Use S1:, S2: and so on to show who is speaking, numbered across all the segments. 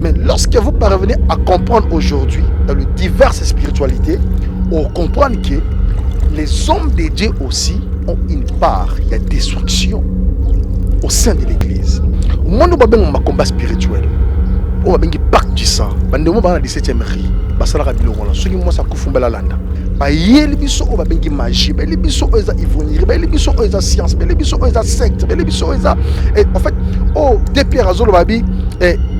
S1: Mais lorsque vous parvenez à comprendre aujourd'hui, dans les diverses spiritualités, on comprend que les hommes de Dieu aussi ont une part, il y a destruction au sein de l'église. Au monde où il y a un combat spirituel, où il y a un pacte du sang, il y a un 17e riz, il y a un bilongola, ceux qui sont kufumba landa. Il y a une magie, il y a une ivonie, il y a une science, il y a une secte, il y a en fait, des pierres azolo babi,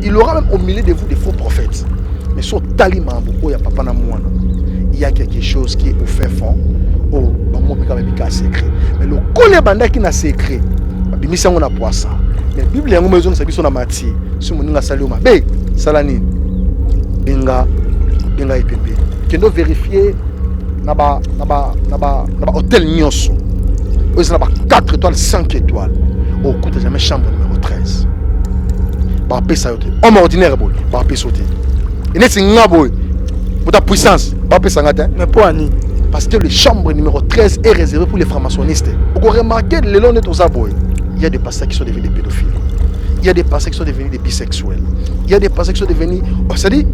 S1: il aura même au milieu de vous des faux prophètes. Mais sur taliman, il y a papa na moana. Il y a quelque chose qui est au fin fond. Oh, secret. Mais le collet banda qui n'a secret, bimisa on a poisson. Mais Bible yango maison na biso na mati. Si mon nga saloma, be salani. Benga epembe. Kendo vérifier na ba hôtel Nyoso. Ils ont 4 étoiles, 5 étoiles. Au coup de jamais chambre numéro 13. Ba pesa yote. Homme ordinaire boy, ba pesa yote. Et n'est nga boy. Pour ta puissance, ba pesa ngata.
S2: Mais pour Annie.
S1: Parce que le chambre numéro 13 est réservé pour les francs-maçonnistes. Vous remarquez, le long de tous abois, il y a des pasteurs qui sont devenus des pédophiles. Il y a des pasteurs qui sont devenus des bisexuels. Il y a des pasteurs qui sont devenus... c'est-à-dire,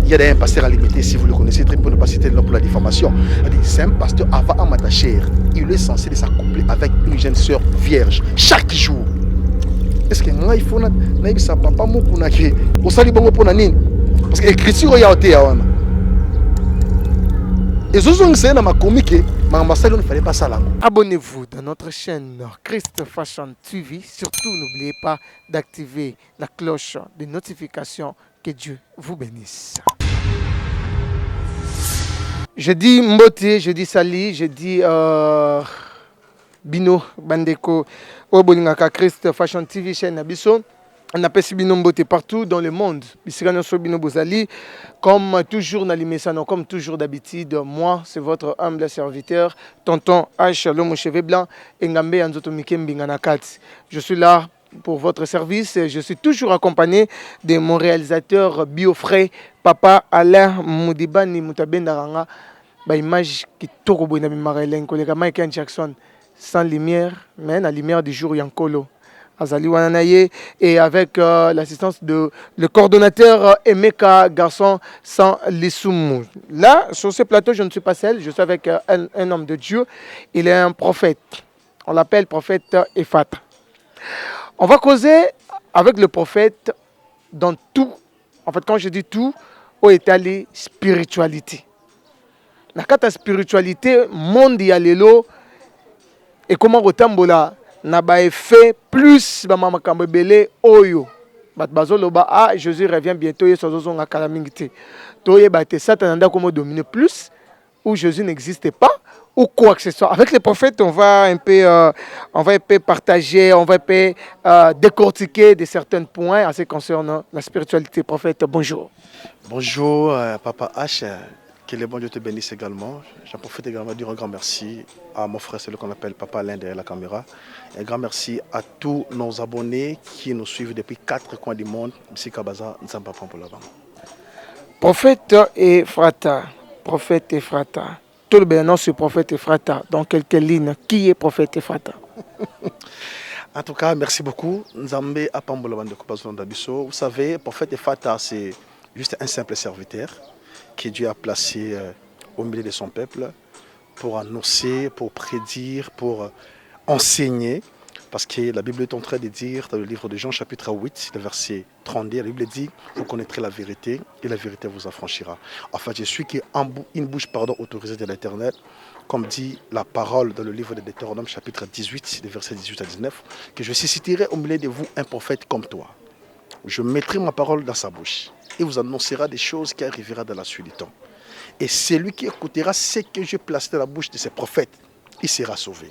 S1: il y a des pasteurs à limiter, si vous le connaissez très pour ne pas citer le nom pour la diffamation. C'est un pasteur avant Amatacher. Il est censé s'accoupler avec une jeune sœur vierge chaque jour. Est-ce que il faut que ça papa mokuna ke osali bongo pona nini? Parce que écriture ya ote ya wana.
S2: Abonnez-vous dans notre chaîne Christ Fashion TV. Surtout, n'oubliez pas d'activer la cloche de notification. Que Dieu vous bénisse. Je dis Mbote, je dis Sali, je dis Bino Bandeko, Oboningaka Christ Fashion TV, chaîne Abisso. On appelle Bino Mbote partout dans le monde. Comme toujours, comme toujours d'habitude, moi, c'est votre humble serviteur, Tonton H. L'homme aux cheveux blancs, Ngambe Anzoto Mikembi Nganakat. Je suis là pour votre service. Je suis toujours accompagné de mon réalisateur Biofray, Papa Alain Moudibani Moutabendaranga. Image qui tourne au Marelen, collègue Michael Jackson, sans lumière, mais la lumière du jour Yankolo. Azali Wananaye, et avec l'assistance de le coordonnateur Emeka Garçon sans Lissoumou. Là, sur ce plateau, je ne suis pas seul, je suis avec un homme de Dieu. Il est un prophète. On l'appelle prophète Ephata. On va causer avec le prophète dans tout. En fait, quand je dis tout, où est allée spiritualité. La carte spiritualité mondiale et comment retambola na ba effet plus ba mama kambebele oyo bat bazoloba Jésus revient bientôt yeso zonga kalamingité to ye ba te satananda comment dominer plus où Jésus n'existait pas ou quoi que ce soit. Avec les prophètes, on va un peu partager, on va un peu décortiquer de certains points en ce qui concerne la spiritualité. Prophète, bonjour.
S1: Bonjour Papa H. Que le bon Dieu te bénisse également. J'en profite également de dire un grand merci à mon frère, celui qu'on appelle Papa Alain derrière la caméra. Et un grand merci à tous nos abonnés qui nous suivent depuis 4 coins du monde. Ici Kabaza, nous sommes pas pour l'avant.
S2: Prophète Ephata. Prophète Ephata. Tout le bien non, c'est prophète Ephata. Dans quelques lignes, qui est prophète Ephata?
S1: En tout cas, merci beaucoup. Vous savez, prophète Ephata, c'est juste un simple serviteur que Dieu a placé au milieu de son peuple pour annoncer, pour prédire, pour enseigner. Parce que la Bible est en train de dire dans le livre de Jean chapitre 8, le verset 32, la Bible dit « Vous connaîtrez la vérité et la vérité vous affranchira ». Enfin, je suis une bouche autorisée de l'Éternel, comme dit la parole dans le livre de Deutéronome chapitre 18, le verset 18 à 19, que je susciterai au milieu de vous un prophète comme toi. Je mettrai ma parole dans sa bouche. Il vous annoncera des choses qui arriveront dans la suite du temps. Et celui qui écoutera ce que je place dans la bouche de ces prophètes, il sera sauvé.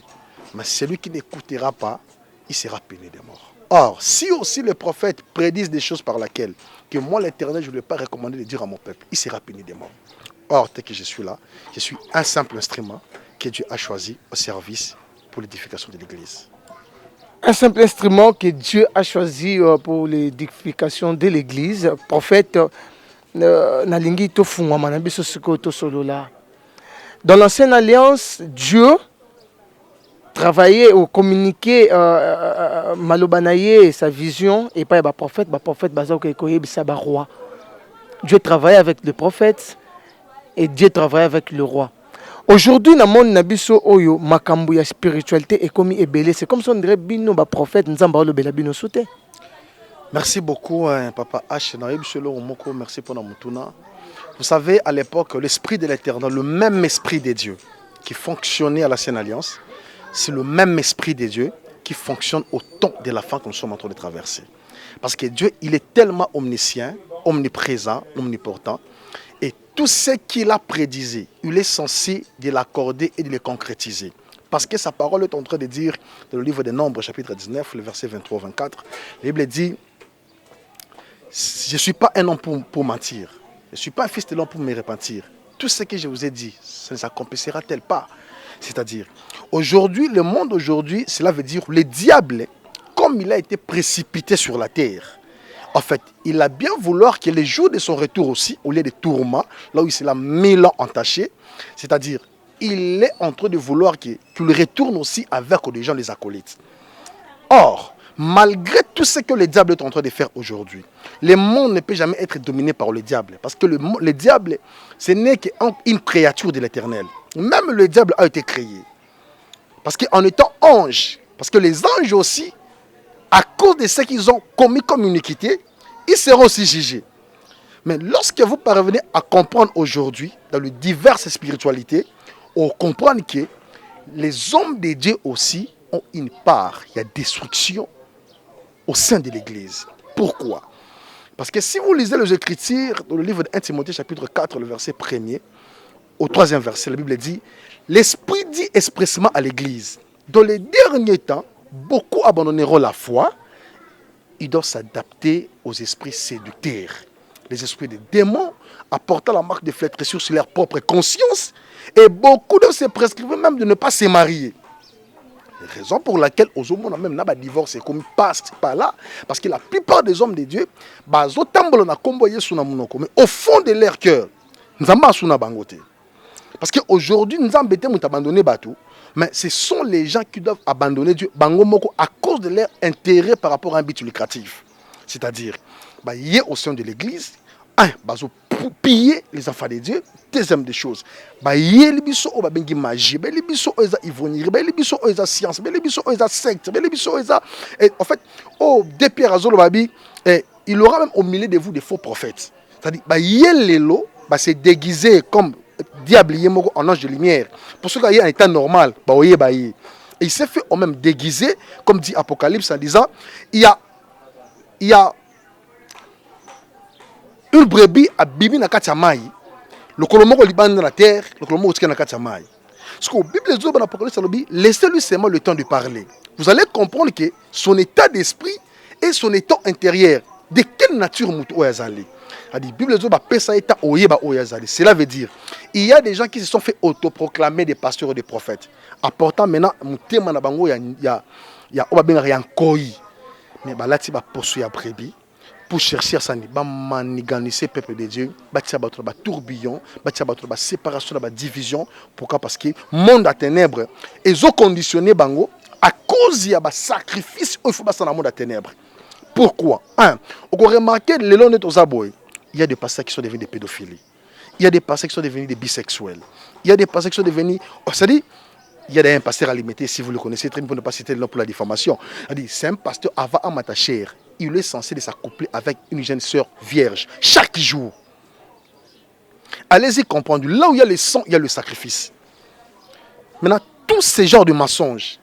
S1: Mais celui qui n'écoutera pas, il sera puni de mort. Or, si aussi les prophètes prédisent des choses par lesquelles que moi, l'Éternel, je ne lui ai pas recommandé de dire à mon peuple, il sera puni de mort. Or, tel que je suis là, je suis un simple instrument que Dieu a choisi au service pour l'édification de l'Église.
S2: Un simple instrument que Dieu a choisi pour l'édification de l'Église. Prophète, dans l'Ancienne Alliance, Dieu travailler ou communiquer malobanaye sa vision et pas prophète baza koyebisa ba roi. Dieu travaille avec le prophète et Dieu travaille avec le roi. Aujourd'hui, dans le monde nabiso oyo makambu ya spiritualité et comme ebele, c'est comme si on dirait bino ba prophète nzamba lo bela bino soute.
S1: Merci beaucoup, Papa H. Merci pour notre. Vous savez, à l'époque, l'Esprit de l'Éternel, le même Esprit de Dieu qui fonctionnait à la Sainte Alliance, c'est le même Esprit de Dieu qui fonctionne au temps de la fin que nous sommes en train de traverser. Parce que Dieu, il est tellement omniscient, omniprésent, omnipotent, et tout ce qu'il a prédisé, il est censé de l'accorder et de le concrétiser. Parce que sa parole est en train de dire, dans le livre des Nombres, chapitre 19, le verset 23-24, la Bible dit, je ne suis pas un homme pour mentir, je ne suis pas un fils de l'homme pour me repentir. Tout ce que je vous ai dit, ça ne s'accomplira-t-il pas? C'est-à-dire, aujourd'hui, le monde aujourd'hui, cela veut dire le diable, comme il a été précipité sur la terre, en fait, il a bien voulu que les jours de son retour aussi, au lieu de tourments, là où il s'est 1000 ans entaché, c'est-à-dire, il est en train de vouloir qu'il retourne aussi avec des gens, les acolytes. Or, malgré tout ce que le diable est en train de faire aujourd'hui, le monde ne peut jamais être dominé par le diable. Parce que le diable, ce n'est qu'une créature de l'Éternel. Même le diable a été créé. Parce qu'en étant ange, parce que les anges aussi, à cause de ce qu'ils ont commis comme iniquité, ils seront aussi jugés. Mais lorsque vous parvenez à comprendre aujourd'hui, dans les diverses spiritualités, on comprend que les hommes de Dieu aussi ont une part, il y a destruction au sein de l'Église. Pourquoi? Parce que si vous lisez les Écritures, dans le livre de 1 Timothée chapitre 4, le verset 1er, au 3e verset, la Bible dit, l'Esprit dit expressément à l'Église, dans les derniers temps, beaucoup abandonneront la foi, ils doivent s'adapter aux esprits séducteurs, les esprits des démons, apportant la marque de flétrissure sur leur propre conscience, et beaucoup de se prescrivent même de ne pas se marier. Raison pour laquelle aux hommes même n'a pas divorcé comme passe par là, parce que la plupart des hommes de Dieu, mais au fond de leur cœur, nous avons parce qu'aujourd'hui nous avons abandonné Batou, mais ce sont les gens qui doivent abandonner Dieu à cause de leur intérêt par rapport à un but lucratif. C'est-à-dire, il y a au sein de l'église, pour piller les enfants de Dieu, deuxième des choses, il y a les magie, il y a les ivoniers, il y a les sciences, il y a les sectes, en fait, de Pierre Azolo, il aura même au milieu de vous des faux prophètes. C'est-à-dire, il y a les lots, c'est déguisé comme diable en ange de lumière. Pour ceux qui ont un état normal, et il s'est fait au même déguisé, comme dit Apocalypse, en disant, il y a une brebis à bibi na kati ya mai, le kolomoko libanda dans la terre, le kolomoko tika na kati ya mai. Parce que la Bible dit dans l'Apocalypse, laissez-lui seulement le temps de parler. Vous allez comprendre que son état d'esprit et son état intérieur, de quelle nature mutu oyazali. La Bible dit cela veut dire il y a des gens qui se sont fait autoproclamer des pasteurs et des prophètes, apportant maintenant mutema na bango ya obabenga ya nkoi, mais balati ba poso ya brebis pour chercher à maniganiser le peuple de Dieu, bâtir un tourbillon, bâtir une séparation, une division. Pourquoi? Parce que le monde à ténèbres, ils ont conditionné bango à cause de sacrifice, il faut passer dans le monde à ténèbres. Pourquoi? On a remarqué le long de nos abois, il y a des pasteurs qui sont devenus des pédophiles. Il y a des pasteurs qui sont devenus des bisexuels. Il y a des pasteurs qui sont devenus... C'est-à-dire, il y a un pasteur à limiter, si vous le connaissez très bien, pour ne pas citer le nom pour la diffamation. C'est un pasteur avant à Matachère. Il est censé s'accoupler avec une jeune sœur vierge chaque jour. Allez-y comprendre. Là où il y a le sang, il y a le sacrifice. Maintenant, tous ces genres de mensonges,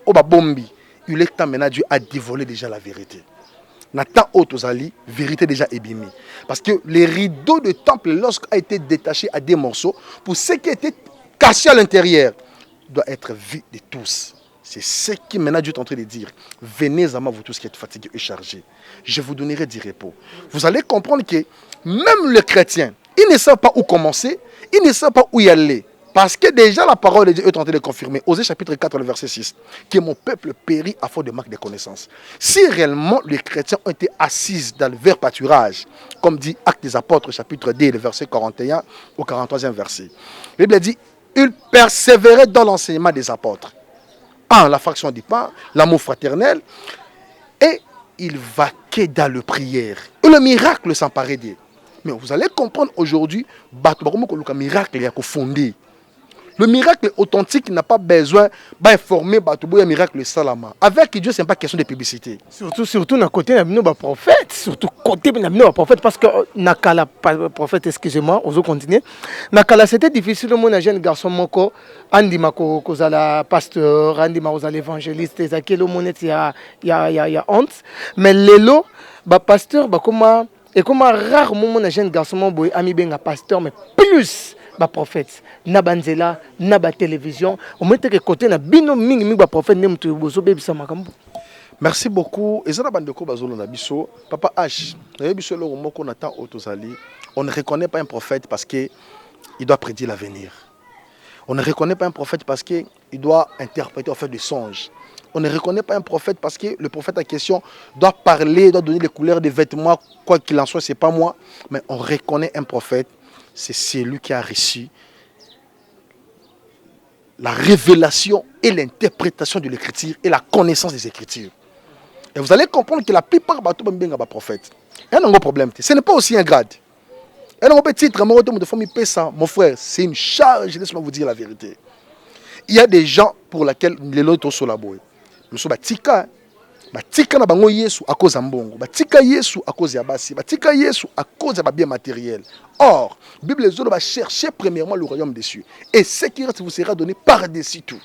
S1: au Babombi, il est temps maintenant Dieu a dévoilé déjà la vérité. Nathan Otozali, vérité déjà ébimée. Parce que les rideaux de temple, lorsqu'il a été détaché à des morceaux, pour ce qui était caché à l'intérieur, doit être vu de tous. C'est ce qui maintenant Dieu est en train de dire. Venez à moi, vous tous qui êtes fatigués et chargés. Je vous donnerai du repos. Vous allez comprendre que même les chrétiens, ils ne savent pas où commencer, ils ne savent pas où y aller. Parce que déjà la parole de Dieu est en train de confirmer. Osée chapitre 4, le verset 6. Que mon peuple périt à faute de manque de connaissances. Si réellement les chrétiens ont été assis dans le vert pâturage, comme dit Actes des Apôtres chapitre 2, le verset 41 au 43e verset. La Bible dit, Il persévérait dans l'enseignement des apôtres. La fraction du pain, l'amour fraternel. Et il vaquait dans le prière. Et le miracle s'emparait d'eux. Mais vous allez comprendre aujourd'hui, le miracle est fondé. Le miracle authentique n'a pas besoin d'informer le miracle salama. Avec Dieu, ce n'est pas question de publicité.
S2: Surtout dans le côté de nos prophètes. Surtout côté de nos prophètes. Parce que Nakala, prophète, excusez-moi, on va continuer. Nakala, c'était difficile. Mon jeune garçon, moko, Andi Mako, Kozala, pasteur, Andi Makozala, évangéliste, Ezakelo, Monet, il y a honte. Mais l'élo, pasteur, comment, et comment rare mon jeune garçon, ami ben pasteur, mais plus. Prophète na banzela na ba télévision au moins que côté na bino mingi ba prophète nem tu bozo bebisa makambo.
S1: Merci beaucoup. Ezana bandeko bazolo na biso papa H na biso lo moko na temps otozali. On ne reconnaît pas un prophète parce que il doit prédire l'avenir. On ne reconnaît pas un prophète parce que il doit interpréter en fait des songes. On ne reconnaît pas un prophète parce que le prophète en question doit parler, doit donner les couleurs des vêtements, quoi qu'il en soit, c'est pas moi, mais on reconnaît un prophète. C'est celui qui a reçu la révélation et l'interprétation de l'écriture et la connaissance des écritures. Et vous allez comprendre que la plupart des prophètes, il y a un gros problème. Ce n'est pas aussi un grade. Il y a un petit titre, mon frère, c'est une charge, laisse-moi vous dire la vérité. Il y a des gens pour lesquels les lots sont sur la boue. Nous sommes batika na bango Yesu à cause mbongo, batika Yesu à cause ya basi, batika Yesu à cause ya bien matériel. Or, la Bible va chercher premièrement le royaume des cieux et ce qui reste vous sera donné par-dessus tout.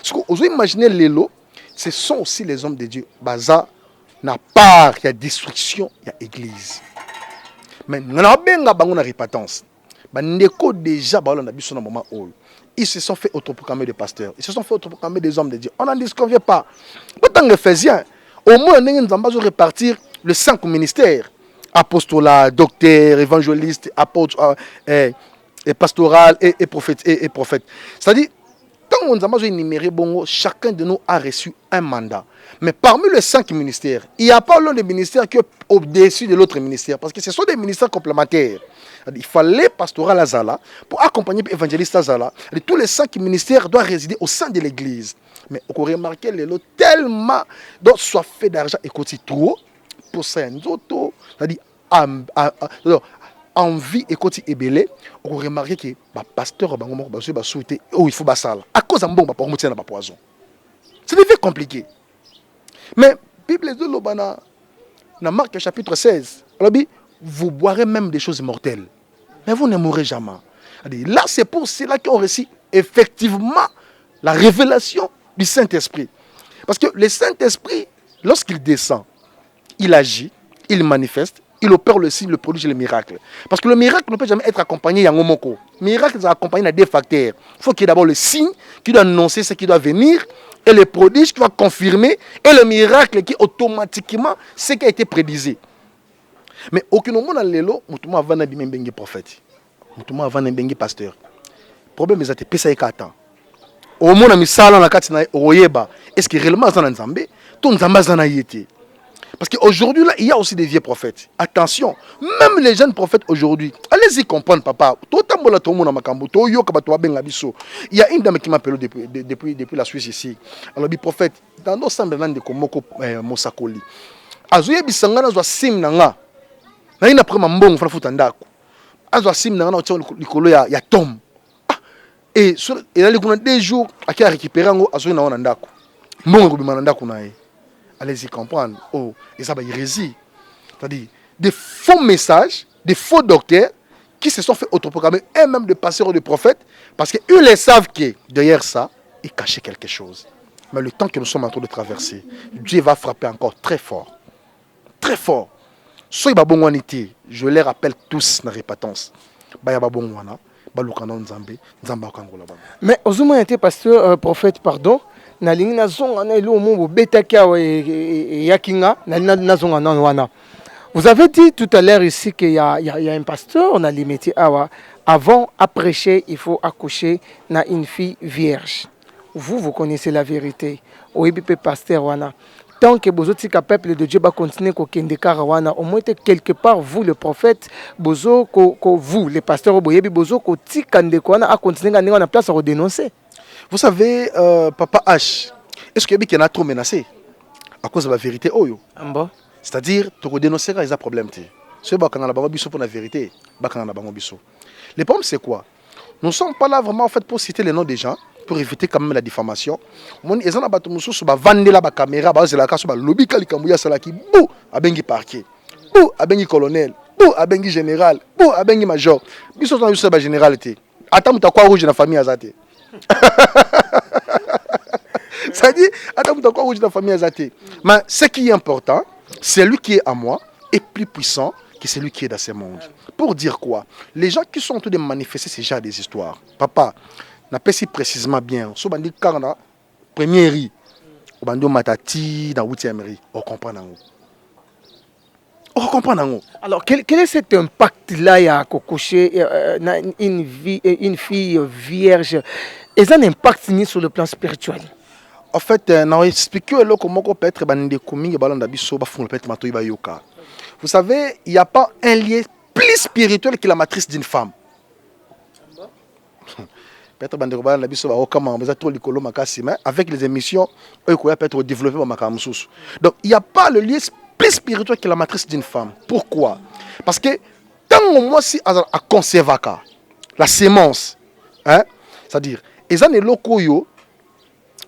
S1: Ce que vous imaginez les lots, ce sont aussi les hommes de Dieu. Baza n'a part, il y a destruction, il y a église. Mais nous avons bango na répétence. Bandeko déjà balon na biso na moment où ils se sont fait autoproclamer des pasteurs. Ils se sont fait autoproclamer des hommes de Dieu. On n'en disconvient pas. Autant que Éphésiens, au moins, on va répartir les 5 ministères. Apostolat, docteur, évangéliste, apôtre, et pastoral, et prophète. C'est-à-dire, quand on a énuméré, chacun de nous a reçu un mandat. Mais parmi les 5 ministères, il n'y a pas l'un des ministères qui est au-dessus de l'autre ministère. Parce que ce sont des ministères complémentaires. Il fallait pastoral Azala pour accompagner l'évangéliste Azala. Tous les 5 ministères doivent résider au sein de l'église. Mais on remarque les lots tellement soit fait d'argent et côté trop pour ça un autre, c'est-à-dire envie et côté ébélé, on remarque que le pasteur va souhaiter il faut basal à cause d'un bon pour monter dans le poison. C'est des faits compliqués. Mais Bible de l'Obana, dans Marc chapitre 16, alors vous boirez même des choses mortelles, mais vous ne mourrez jamais. Là, c'est pour cela qu'on reçoit effectivement la révélation du Saint-Esprit. Parce que le Saint-Esprit, lorsqu'il descend, il agit, il manifeste, il opère le signe, le prodige et le miracle. Parce que le miracle ne peut jamais être accompagné d'un momoko. Le miracle est accompagné de 2 facteurs. Il faut qu'il y ait d'abord le signe qui doit annoncer ce qui doit venir, et le prodige qui va confirmer, et le miracle qui automatiquement ce qui a été prédisé. Mais aucun moment dans l'élo, mutumo avant na bimengi prophète. Mutumo avant na bimengi pasteur. Le problème est que pesa ekata. Au moment misala na kati na oyeba, est-ce que réellement ça na nzambe? Ton nzamba za na yete. Parce qu'aujourd'hui, là, il y a aussi des vieux prophètes. Attention, même les jeunes prophètes aujourd'hui, allez-y comprendre, papa. Il y a une dame qui m'appelle depuis la Suisse ici. Alors, le prophète, dans nos sembles de Komoko Mosakoli, Azoye Bisangana doit sim nanga. Na ina prema mbongo fana futandako. Azoye sim nanga na otia likolo ya tom. Et il a les 2 jours à qui a récupéré ngo Azoye na wana ndako. Mbongo kubima ndako na ye. Allez-y comprendre. Oh, et ça va hérésie. C'est-à-dire des faux messages, des faux docteurs qui se sont fait autoproclamer et même de pasteurs ou de prophètes parce qu'ils les savent que derrière ça, ils cachaient quelque chose. Mais le temps que nous sommes en train de traverser, Dieu va frapper encore très fort. Très fort. Soyez babongwanité, je les rappelle tous dans la répétence. Baya babongwana, balukana nzambe, nzamba kangola ba.
S2: Mais ozuma était pasteur prophète pardon. Nalingi nazonga na ilo mo betaka e yakinga nazonga na wana. Vous avez dit tout à l'heure ici qu'il y a un pasteur, on a limité avant à prêcher, il faut accoucher na une fille vierge. Vous connaissez la vérité. Oebipe pasteur wana. tant que bozo tika peuple de Dieu va continuer ko kende karawana, au moins quelque part vous le prophète bozo ko vous les pasteurs boyebi bozo ko tika ndeko wana a continuer ngana na place à dénoncer.
S1: Vous savez, Papa H, est-ce que y en a trop menacé à cause de la vérité oyo? C'est-à-dire, tu peux dénoncer quand il y a un problème. Ce n'est pas quand pour la vérité. Le problème, c'est quoi? Nous ne sommes pas là vraiment en fait, pour citer les noms des gens, pour éviter quand même la diffamation. Ils ont vendu la caméra, le lobby Kalikamouya Salaki, bou, a bengi parquet, bou, a bengi colonel, bou, a bengi général, bou, a bengi major. Ils sont dans la généralité. Attends, tu as quoi rouge dans la famille Azate? Ça dit, attends, tu as quoi rouge dans la famille Azate? Mais ce qui est important, c'est lui qui est à moi est plus puissant que celui qui est dans ce monde. Pour dire quoi? Les gens qui sont en train de manifester ces genres des histoires. Papa, n'a pas si précisément bien. Si on dit quand première riz, on dit matati dans 8e riz, on comprend non. On comprend non.
S2: Alors quel est cet impact-là il y a coucher une fille vierge? Est-ce un impact sur le plan spirituel?
S1: En fait, on explique comment on peut être vous savez, il n'y a pas un lien plus spirituel que la matrice d'une femme. Avec les émissions, peut-être développé donc il n'y a pas le lien plus spirituel que la matrice d'une femme. Pourquoi? Parce que tant au moins si à conserver la sémence, hein, c'est-à-dire ils ont les locaux yo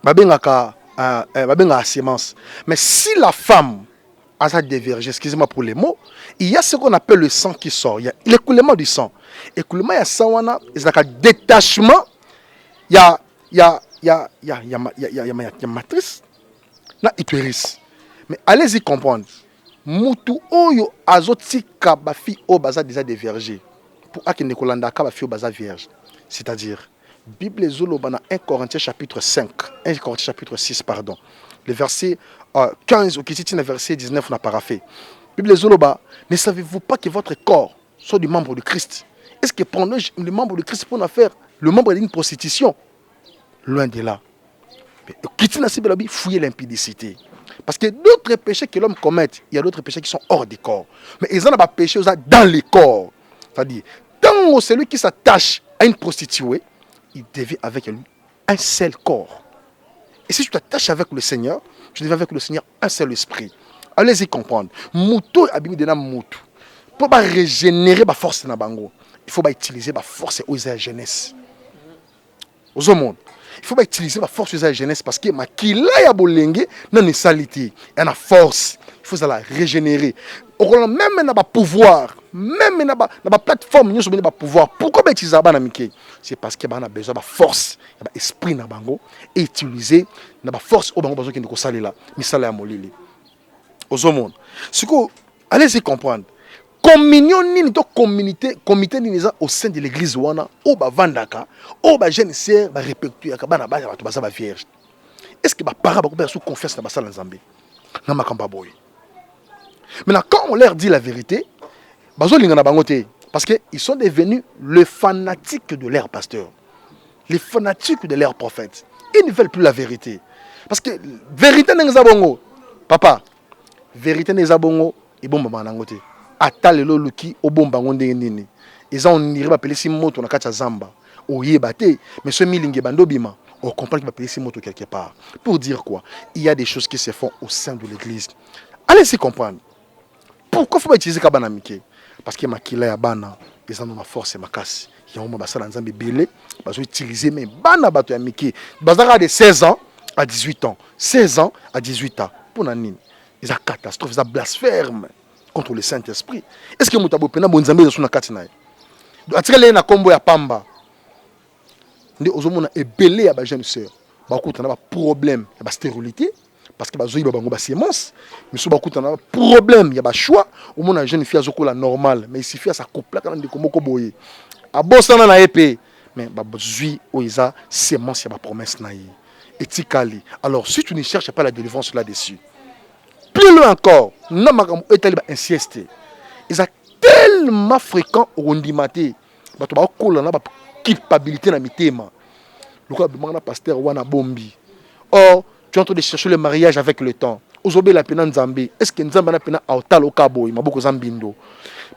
S1: la sémence. Mais si la femme a ça divergé, excusez-moi pour les mots, il y a ce qu'on appelle le sang qui sort. Il y a l'écoulement du sang. L'écoulement, il y a ça, il y a un détachement, il y a matrice, il y a utérus. Mais allez-y comprendre. Mutu oyo azotika ba fi o baza déjà divergé. Pour akende kolanda ka ba fi o baza vierge. C'est-à-dire Bible Zoloba dans 1 Corinthiens chapitre 5, 1 Corinthiens chapitre 6, pardon. Le verset 15 ou qui cite le verset 19 n'a pas parafé. Bible Zoloba, ne savez-vous pas que votre corps soit du membre de Christ? Est-ce que prendre le membre de Christ pour nous faire le membre d'une prostitution? Loin de là. Mais fouiller l'impudicité. Parce que d'autres péchés que l'homme commet, il y a d'autres péchés qui sont hors du corps. Mais ils ont pas péché dans le corps. C'est-à-dire, tant celui qui s'attache à une prostituée, il devient avec lui un seul corps. Et si tu t'attaches avec le Seigneur, tu deviens avec le Seigneur un seul esprit. Allez-y comprendre. Mouto abimi de moutou. Pour régénérer la force dans bango, il faut utiliser la force aux jeunesse. Aux hommes. Il faut utiliser la force aux jeunesse parce que ma kila ya bolenge non salité, il y a force. Il faut la régénérer. Même dans le pouvoir, même dans la plateforme, nous avons pouvoir. Pourquoi utiliser ça? C'est parce qu'il y a besoin de force, de l'esprit dans bango et utiliser la force au bango qui nous sale là, misala ya molili. Aux hommes. Ce que allez-y comprendre. Communion ni to comité ni au sein de l'église wana o ba vandaka o ba jeune sœur ba répéter ya bana ba ba ba vierge. Est-ce que ba parents ba ko sous confiance na ba sala nzambe? Na makamba boy. Maintenant, quand on leur dit la vérité, parce qu'ils sont devenus les fanatiques de leur pasteur, les fanatiques de leur prophète. Ils ne veulent plus la vérité. Parce que vérité n'est pas bon. Papa, vérité n'est pas bon. Et bon, maman, nangote. Atale lo luki obon bangonde nini. Ils ont niri ba pelisi moto na kacha zamba. Oye bate, mais ce milinge bando bima. On comprend qu'il va pelisi moto quelque part. Pour dire quoi? Il y a des choses qui se font au sein de l'église. Allez-y comprendre. Pourquoi il faut utiliser Kabana Mike? Parce que Makila ya bana, ils ont ma force et ma casse. Il y a un moment basala nzambe belé, ils ont utilisé mais bana bato ya Mike. Bazara de 16 ans à 18 ans, 16 ans à 18 ans. Pour nanine, ils ont catastrophe, ils ont blasphème contre le Saint-Esprit. Est-ce que mutabo pena bonzambe sur na katina? Atikale na kombo ya pamba. Ndi ozomona ebelé ya ba jeune sœur. Ba kutana ba problème, ya ba stérilité. Parce que bazoyi babango ba sémence mais so bakuta na problème il y a ba choix au monde jeune fille azokola normal mais il suffit à sa couple quand de komoko boye abosana na épée mais bazui oiza sémence il y a ba promesse na yi etikali. Alors si tu ne cherches pas la délivrance là-dessus, plus loin encore na makambo etali ba inceste ils a tellement fréquent au ndimate bato ba kola na ba culpabilité na mitema lokola bimana pasteur wana bombi. Or tu es en train de chercher le mariage avec le temps. ozobela pena nzambe est-ce que nzambe na pena aotala okaboy maboko zambindo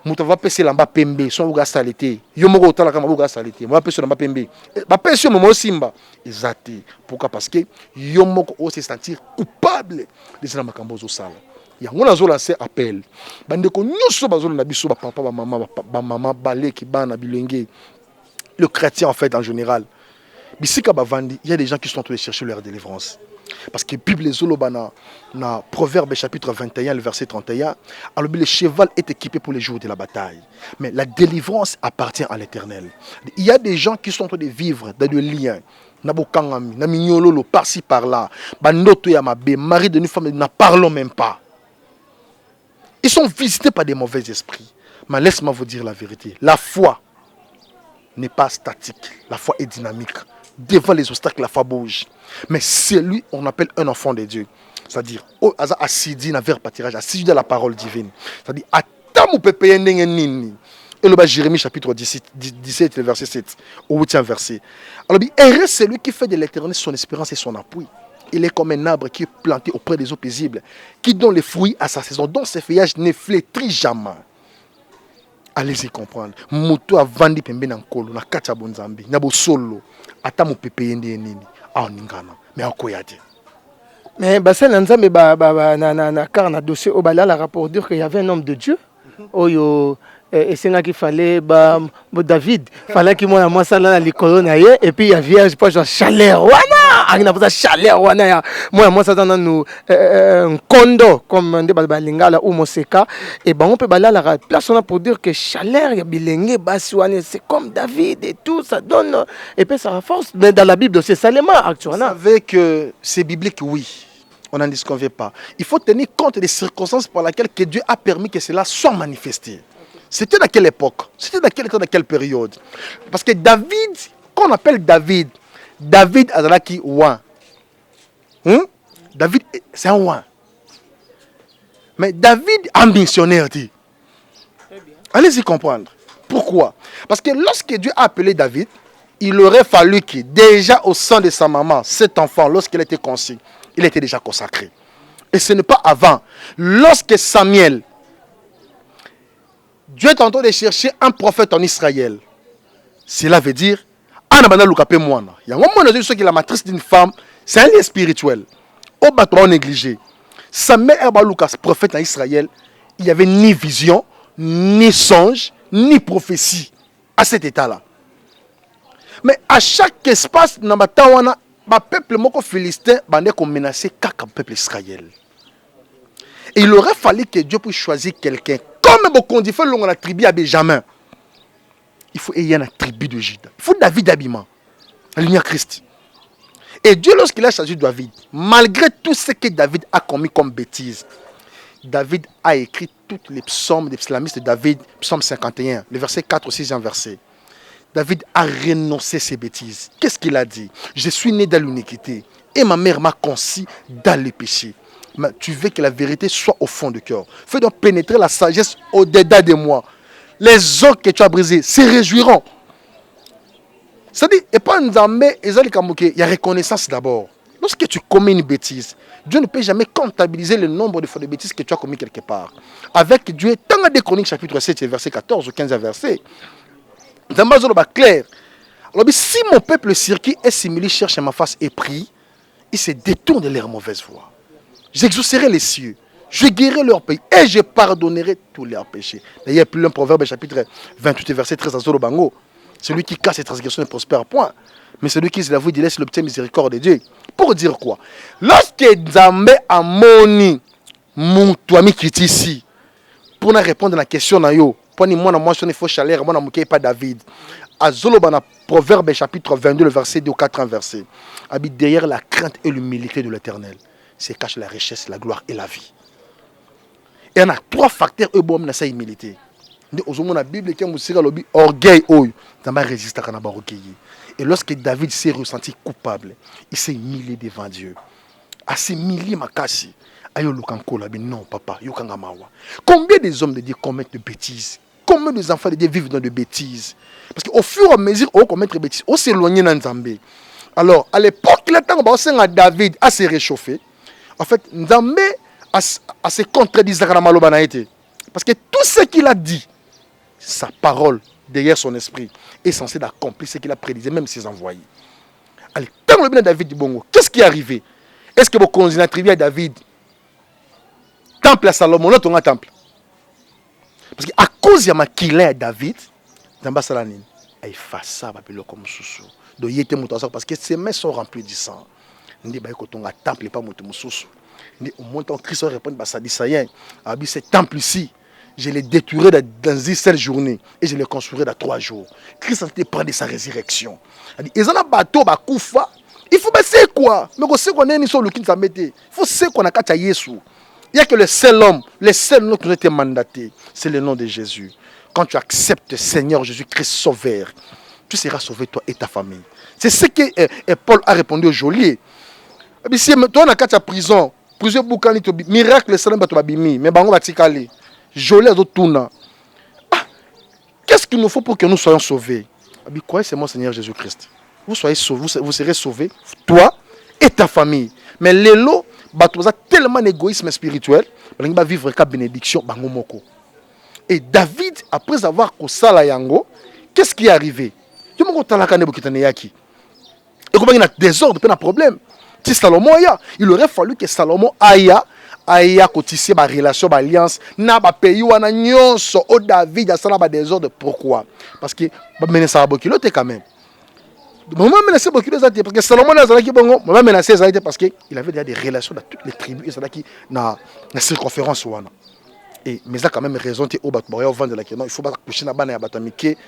S1: mutu va pese lamba pembe son uga salite yo moko otala kama maboko salite va pese lamba pembe ba pese yo momo simba ezate pourquoi parce que yo moko o se sentir coupable de cela makambo zo sala yango na zo lancer appel bandeko nyonso bazolo na biso ba papa ba mama baleki bana bilenge le chrétien en fait en général bisika bavandi il y a des gens qui sont en train de chercher leur délivrance. Parce que la Bible Zolobana, dans Proverbe chapitre 21, le verset 31, alors le cheval est équipé pour les jours de la bataille. Mais la délivrance appartient à l'Éternel. Il y a des gens qui sont en train de vivre dans des liens. Nabokangami, Namignololo, par-ci, par-là. Bandoto Yamabe, mari de une femme, n'en parlons même pas. Ils sont visités par des mauvais esprits. Mais laisse-moi vous dire la vérité. La foi n'est pas statique. La foi est dynamique. Devant les obstacles, la foi bouge. Mais c'est lui, on appelle un enfant de Dieu. C'est-à-dire, assidé dans vers pâturage, assidé dans la parole divine. C'est-à-dire, atamu pepe nini. Et le bas Jérémie chapitre 17, le verset 7, au 8e verset. Alors, heureux c'est lui qui fait de l'Éternel son espérance et son appui. Il est comme un arbre qui est planté auprès des eaux paisibles, qui donne les fruits à sa saison, dont ses feuillages ne flétrissent jamais. Allez-y comprendre. Moto a vendu pembe na nkolo na kacha bonzambi na bo solo ata mo pepe yende nini a ningana mais akoyate.
S2: Mais basa na nzambe na car na dossier au bala la rapport dire qu'il y avait un homme de Dieu. Oyo et c'est là qu'il fallait David fallait qu'il moi ça là les colonnes et puis il y a vierge pas genre chaleur wana il n'a pas chaleur wana moi ça dans nous un condo comme des balingala ou moseka et ben on peut bala la place on a pour dire que chaleur il y a bilingue basouane c'est comme David et tout ça donne et puis ça renforce mais dans la Bible c'est seulement actuellement
S1: avec c'est biblique oui. On n'en disconvient pas. Il faut tenir compte des circonstances par lesquelles que Dieu a permis que cela soit manifesté. C'était dans quelle époque? C'était dans quel temps, dans quelle période? Parce que David, qu'on appelle David, David Azalaki Ouan. David, c'est un Ouan. Mais David, un missionnaire, dit. Allez-y comprendre. Pourquoi? Parce que lorsque Dieu a appelé David, il aurait fallu que déjà au sein de sa maman, cet enfant, lorsqu'il était conçu, il était déjà consacré. Et ce n'est pas avant. Lorsque Samuel, Dieu est en train de chercher un prophète en Israël. Cela veut dire, Anabana Lukape Moana. Il y a un moment où la matrice d'une femme, c'est un lien spirituel. Au bâtiment négligé. Samuel Erba Lucas, prophète en Israël, il n'y avait ni vision, ni songe, ni prophétie à cet état-là. Mais à chaque espace, dans le peuple philistin a menacé le peuple Israël. Et il aurait fallu que Dieu puisse choisir quelqu'un. Comme beaucoup dit, il faut la tribu à Benjamin. Il faut ayer la tribu de Juda. Il faut David habillement. La lumière Christ. Et Dieu, lorsqu'il a choisi David, malgré tout ce que David a commis comme bêtise, David a écrit tous les psaumes des psalmistes de David, psaume 51, le verset 4 au 6e verset. David a renoncé à ses bêtises. Qu'est-ce qu'il a dit? Je suis né dans l'iniquité et ma mère m'a conçu dans le péché. Mais tu veux que la vérité soit au fond du cœur. Fais donc pénétrer la sagesse au-dedans de moi. Les os que tu as brisés se réjouiront. C'est-à-dire, et pas il y a reconnaissance d'abord. Lorsque tu commets une bêtise, Dieu ne peut jamais comptabiliser le nombre de fois de bêtises que tu as commis quelque part. Avec Dieu, dans des Chroniques chapitre 7, verset 14 ou 15 verset, dans ma zone clair. Alors, si mon peuple circuit et simili cherche ma face et prie, ils se détournent de leur mauvaise voie. J'exaucerai les cieux, je guérirai leur pays et je pardonnerai tous leurs péchés. D'ailleurs, plus un proverbe chapitre 28 verset 13 à Zolobango. Celui qui casse ses transgressions ne prospère point. Mais celui qui se l'avoue, il laisse l'obtient miséricorde de Dieu. Pour dire quoi? Lorsque Nzambe a moni mon ami qui est ici, pour répondre à la question, pour moi, il faut chaleur, moi, je ne pas David. À Zolobana, Proverbe chapitre 22, le verset 2 au 4 verset. Habite derrière la crainte et l'humilité de l'Éternel. C'est cache la richesse, la gloire et la vie. Et il y en a 3 facteurs qui sont dans sa humilité. Dans la Bible, qui est orgueil, résiste à orgueil. Et lorsque David s'est ressenti coupable, il s'est humilié devant Dieu. À s'est humilié, makasi. Non, papa, combien des hommes de Dieu commettent de bêtises? Combien des enfants de Dieu vivent dans de bêtises? Parce qu'au fur et à mesure, on commet des bêtises, on s'éloigne dans Nzambé. Alors, à l'époque, le temps où David a se réchauffé, en fait, Nzambé à se contredire dans maloba na été. Parce que tout ce qu'il a dit, sa parole derrière son esprit est censé d'accomplir ce qu'il a prédisé, même ses envoyés. Allez, tant le bien David du Bongo, qu'est-ce qui est arrivé? Est-ce que vous continuez à trivier à David? Temple à Salomon, non, ton temple. Parce qu'à cause de ma qu'il à David, Zamba Salanine, il fait ça, comme sous. Donc il était monté parce que ses mains sont remplies de sang. On dit, que ton temple pas monté sous. Au moins, Christ répond, ça dit, ça y est, ce temple ici, je l'ai détruit dans une seule journée et je l'ai construit dans 3 jours. Christ a été près de sa résurrection. Ils ont un bateau, il faut c'est quoi? Mais c'est qu'on est sur le qui nous a mis. Il faut c'est qu'on a qu'à Yesu. Il n'y a que le seul homme qui nous a été mandaté, c'est le nom de Jésus. Quand tu acceptes Seigneur Jésus-Christ Sauveur, tu seras sauvé toi et ta famille. C'est ce que Paul a répondu au geôlier. Si toi on a qu'à prison, plusieurs boucan miracle le salam bato babimi, mais bango batikali. Geôlier zo tourna. Qu'est-ce qu'il nous faut pour que nous soyons sauvés? Quoi c'est mon Seigneur Jésus-Christ. Vous soyez sauvés, vous serez sauvés, toi et ta famille. Mais les lots, bato ça tellement d'égoïsme spirituel, ils va vivre qu'à bénédiction bango moko. Et David, après avoir kosala yango, qu'est-ce qui est arrivé? Et comment il y a désordre, il y a un problème. Si Salomon il aurait fallu que Salomon aille cotisser ma relation, ma alliance, na ba pays ou na nyonso au David a ça désordre. Pourquoi? Parce que mener ça beaucoup quand même. Moment menacer beaucoup parce que Salomon a zalaki bongo, moment menacer zalaki parce que il avait déjà des relations dans toutes les tribus et zalaki na circonférence wana. Et mais ça quand même raison te au batboya au vendre la non, il faut pas coucher na bana ya batamike.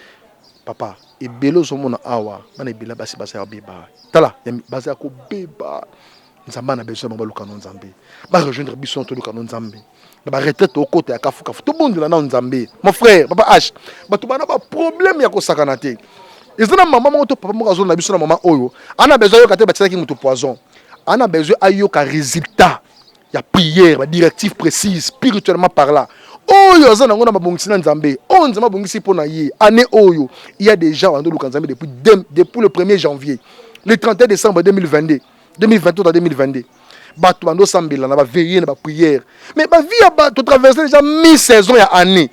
S1: Papa, et belo zomona awa, bana bila basi ya beba. Tala, ya basi ya ko beba. Nzamba na besoin ba luka non nzambe. Ba rejoindre bison to luka non nzambe. Ba retraite au côté ya kafu kafu. Tout monde là na nzambe. Mon frère, papa H, ba to bana ba problème ya ko sakana te. Ezana maman mo to papa mo kazo na biso na maman oyo. Ana besoin yo kate ba tsaki muto poison. Ana besoin ayo ka résultat. Ya prière, ba directive précise spirituellement par là. Oyo zana ngona babongisi na nzambe. On nzamba bongisi pona ye. Année oyo, il y a des gens ando luka nzambe depuis le 1er janvier. Le 31 décembre 2022. 2023 à 2022. Bato bando sambela na ba veiller na ba prière. Mais ba vie a bato traverser déjà 1000 saisons et années.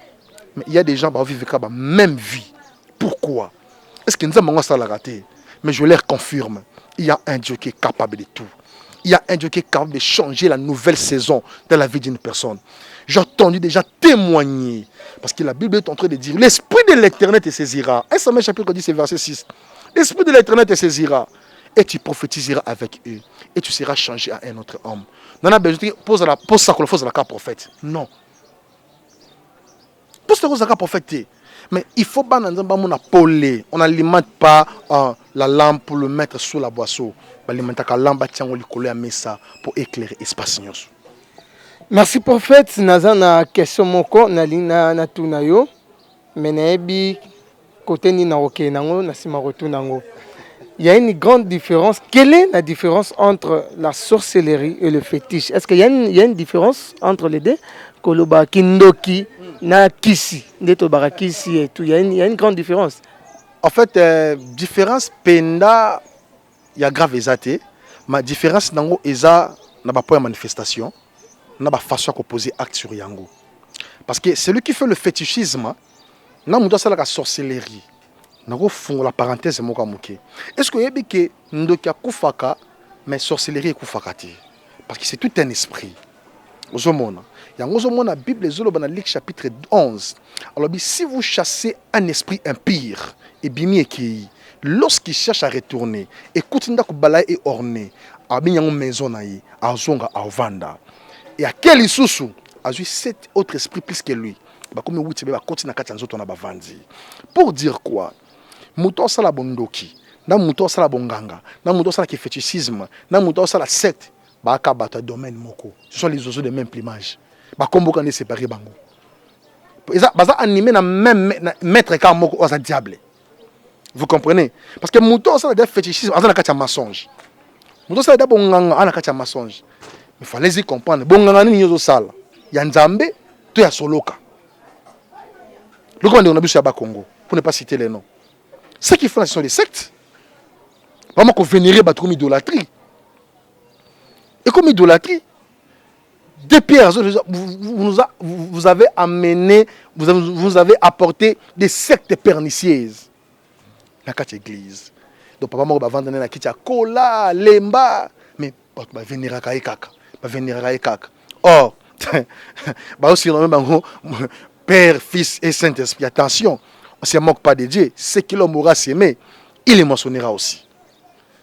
S1: Mais il y a des gens qui vivent la même vie. Pourquoi? Est-ce que nous avons ça la raté? Mais je leur confirme, il y a un Dieu qui est capable de tout. Il y a un Dieu qui est capable de changer la nouvelle saison dans la vie d'une personne. J'ai entendu déjà témoigner. Parce que la Bible est en train de dire, l'Esprit de l'Éternel te saisira. 1 Samuel chapitre 10, verset 6. L'Esprit de l'Éternel te saisira. Et tu prophétiseras avec eux. Et tu seras changé à un autre homme. Non, non, pose ça qu'on fasse la carte prophète. Non. Pose ça qu'on la prophète. Mais il faut pas on n'alimente pas la lampe pour le mettre sous la boisseau. On alimente la lampe pour éclairer l'espace.
S2: Merci prophète. Naza na question moko na lina na tunayo. Menebi côté ni na oké nango na sima retour nango. Il y a une grande différence. Quelle est la différence entre la sorcellerie et le fétiche? Est-ce qu'il y a une différence entre les deux? Koloba kindoki na kisi, ndetobara kisi et tout. Il y a une grande différence.
S1: En fait, différence penda il y a grave exaté. Ma différence nango eza na ba point manifestation, na ba façon de poser acte sur yango. Parce que celui qui fait le fétichisme, na muto sala ka sorcellerie. Nango fond la parenthèse moka moké. Est-ce que yebi que ndoki akufaka mais sorcellerie ekufaka te? Parce que c'est tout un esprit. Ozomona. La Bible dans Luc chapitre 11. Alors, si vous chassez un esprit impire, et bien qui lorsqu'il cherche à retourner, écoute nda kubala et orné, abi yango maison naï, azonga avanda. Et à quel isusu, a eu 7 autres esprits plus que lui. Ba comme wuti ba continue na nzoto na bavandi. Pour dire quoi? Muto sala bondoki, na muto sala bonganga, na muto sala ki fétichisme, na muto sala secte, ba ka bata domaine moko. Ce sont les oiseaux de même plumage. Bakombo kan séparé bango. Baza animé na même maître ka moko oza diable. Vous comprenez? Parce que mouton ça des fétichisme, ça na kacha mensonge. Mouton ça des bonganga, ana kacha mensonge. Mais fallait y comprendre. Bonganga ni nyozo sala. Ya nzambe to ya soloka. Le commandant on a bu sur Congo pour ne pas citer les noms. Ce qui font ce sont des sectes. Vraiment qu'on vénérer battre comme idolâtrie. Et comme idolâtrie Deux pierres, vous avez amené, vous avez apporté des sectes pernicieuses dans cette église. Donc papa moko ba vendre na kiti ya kola, lemba, mais ba venir à kaka, ba venir à kaka. Or, ba aussi le même Père, Fils et Saint-Esprit. Attention, on ne se moque pas de Dieu. Ce que l'homme aura s'aimer, il le mentionnera aussi.